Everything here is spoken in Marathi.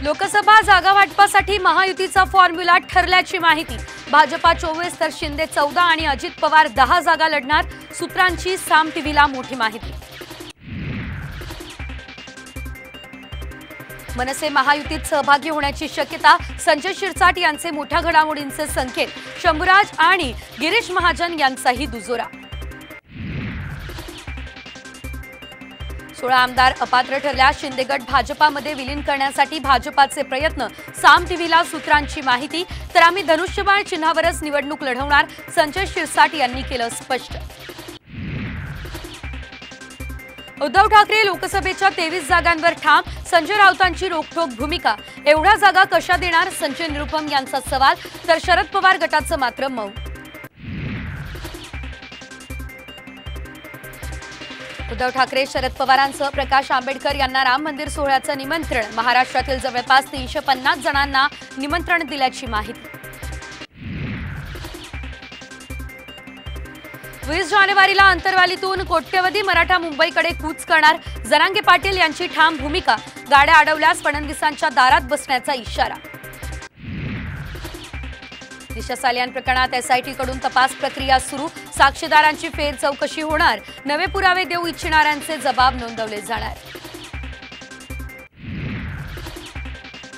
लोकसभा जागा वाटपासाठी महायुतीचा फॉर्म्युला ठरल्याची माहिती। भाजपा 24 तर शिंदे 14 आणि अजित पवार 10 जागा लढणार। सूत्रांची साम टीव्हीला मोठी माहिती। मनसे महायुतीत सहभागी होण्याची शक्यता। संजय शिरसाट यांचे मोठ्या घडामोडींचे संकेत। शंभूराज आणि गिरीश महाजन यांचाही दुजोरा। 16 आमदार अपात्र ठरल्या। शिंदे गट भाजपामध्ये विलीन करण्यासाठी भाजपाचे प्रयत्न। साम टीव्हीला सूत्रांची माहिती। तर आम्ही धनुष्यबाण चिन्हावरच निवडणूक लढवणार, संजय शिरसाट यांनी केलं स्पष्ट। उद्धव ठाकरे लोकसभेच्या 23 जागांवर ठाम। संजय राऊतांची रोखठोक भूमिका। एवढ्या जागा कशा देणार, संजय निरुपम यांचा सवाल। तर शरद पवार गटाचं मात्र मौन। उद्धव ठाकरे शरद पवारांसह प्रकाश आंबेडकर यांना राम मंदिर सोहळ्याचं निमंत्रण। महाराष्ट्रातील जवळपास 350 जणांना निमंत्रण दिल्याची माहिती। 20 जानेवारीला अंतरवालीतून कोट्यवधी मराठा मुंबईकडे कूच करणार। जरांगे पाटील यांची ठाम भूमिका। गाड्या अडवल्यास फडणवीसांच्या दारात बसण्याचा इशारा। दिशा सालियान प्रकरणात एसआयटी कडून तपास प्रक्रिया सुरू। साक्षीदारांची फेर चौकशी होणार। नवे पुरावे देऊ इच्छिणाऱ्यांचे जबाब नोंदवले जाणार।